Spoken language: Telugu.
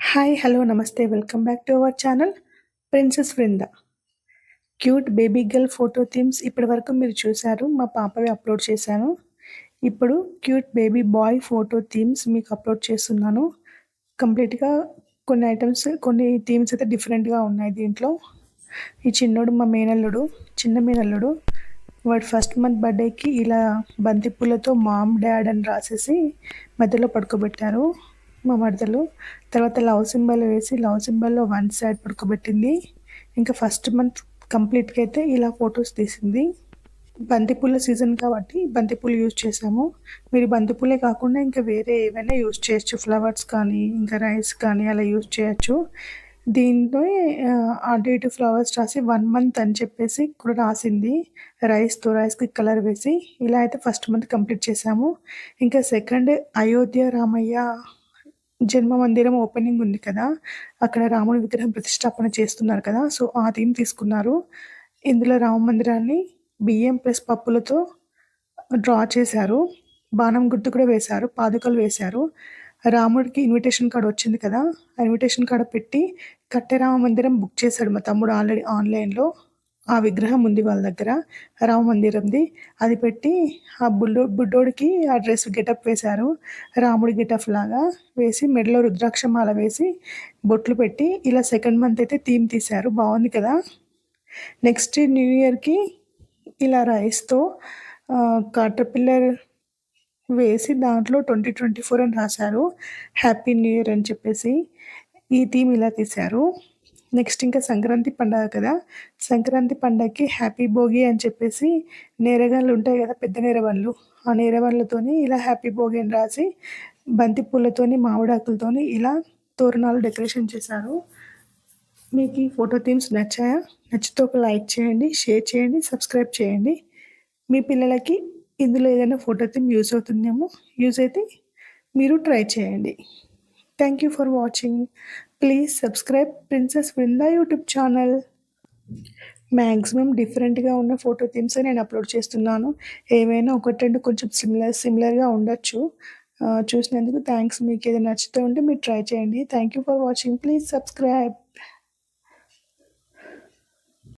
హాయ్! హలో! నమస్తే. Welcome back to our channel 'princess Vrinda'. Cute baby girl photo themes ఇప్పటివరకు మీరు చూసారు. మా పాపవి అప్‌లోడ్ చేశాను. ఇప్పుడు cute baby boy photo themes మీకు అప్‌లోడ్ చేస్తున్నాను. కంప్లీట్‌గా కొన్ని థీమ్స్ అయితే డిఫరెంట్‌గా ఉన్నాయి దీంట్లో. ఈ చిన్నోడు మా మేనల్లుడు, చిన్న మేనల్లుడు. వాడి ఫస్ట్ మంత్ బర్త్‌డేకి ఇలా బంతి పూలతో మామ్, డాడ్ అని రాసేసి మధ్యలో పడుకోబెట్టారు మా మరదలు. తర్వాత లవ్ సింబల్ వేసి లవ్ సింబల్‌లో వన్ సైడ్ పడుకోబెట్టింది. ఇంకా ఫస్ట్ మంత్ కంప్లీట్‌గా అయితే ఇలా ఫోటోస్ తీసింది. బంతిపూల సీజన్ కాబట్టి బంతిపూలు యూజ్ చేసాము. మీరు బంతిపూలే కాకుండా ఇంకా వేరే ఏవైనా యూజ్ చేయొచ్చు. ఫ్లవర్స్ కానీ, ఇంకా రైస్ కానీ అలా యూజ్ చేయొచ్చు. దీంట్లో అటు ఇటు ఫ్లవర్స్ రాసి 1 మంత్ అని చెప్పేసి కూడా రాసింది. రైస్‌కి కలర్ వేసి. ఇలా అయితే ఫస్ట్ మంత్ కంప్లీట్ చేసాము. ఇంకా సెకండ్ అయోధ్య రామయ్య జన్మ మందిరం ఓపెనింగ్ ఉంది కదా! అక్కడ రాముడి విగ్రహం ప్రతిష్టాపన చేస్తున్నారు కదా! సో, ఆ థీమ్ తీసుకున్నారు. ఇందులో రామ మందిరాన్ని బియ్యం ప్లస్ పప్పులతో డ్రా చేశారు. బాణం గుర్తు కూడా వేశారు. పాదుకలు వేశారు. రాముడికి ఇన్విటేషన్ కార్డ్ వచ్చింది కదా! ఆ ఇన్విటేషన్ కార్డ్ పెట్టి కట్టెరామ మందిరం బుక్ చేశాడు మా తమ్ముడు ఆల్రెడీ ఆన్‌లైన్‌లో. ఆ విగ్రహం ఉంది వాళ్ళ దగ్గర రామ మందిరంది. అది పెట్టి ఆ బుడ్డోడికి ఆ డ్రెస్ గెటప్ వేశారు. రాముడి గెటప్ లాగా వేసి మెడలో రుద్రాక్ష మాల వేసి బొట్లు పెట్టి ఇలా సెకండ్ మంత్ అయితే థీమ్ తీశారు. బావుంది కదా! నెక్స్ట్ న్యూ ఇయర్‌కి ఇలా రైస్‌తో కాటర్‌పిల్లర్ వేసి దాంట్లో 2024 అని రాశారు. హ్యాపీ న్యూ ఇయర్ అని చెప్పేసి. ఈ థీమ్ ఇలా తీశారు. నెక్స్ట్ ఇంకా సంక్రాంతి పండగ కదా! సంక్రాంతి పండగకి హ్యాపీ భోగి అని చెప్పేసి నేరగాళ్ళు ఉంటాయి కదా! పెద్ద నేరవాళ్ళు. ఆ నేరవాళ్ళతోని ఇలా హ్యాపీ భోగి అని రాసి బంతి పూలతోని, మామిడాకులతోని ఇలా తోరణాలు డెకరేషన్ చేశారు. మీకు ఈ ఫోటో థీమ్స్ నచ్చాయా? నచ్చితే ఒక లైక్ చేయండి, షేర్ చేయండి, సబ్స్క్రైబ్ చేయండి. మీ పిల్లలకి ఇందులో ఏదైనా ఫోటో థీమ్ యూజ్ అవుతుందేమో. యూజ్ అయితే మీరు ట్రై చేయండి. Thank you for watching. Please subscribe 'princess Vrinda' YouTube channel. Maximum డిఫరెంట్‌గా ఉన్న ఫోటో థీమ్సే నేను అప్‌లోడ్ చేస్తున్నాను. ఏవైనా 1, 2 కొంచెం సిమిలర్‌గా ఉండొచ్చు. చూసినందుకు థాంక్స్. మీకేదైనా నచ్చుతూ ఉంటే మీరు ట్రై చేయండి. Thank you for watching. Please subscribe.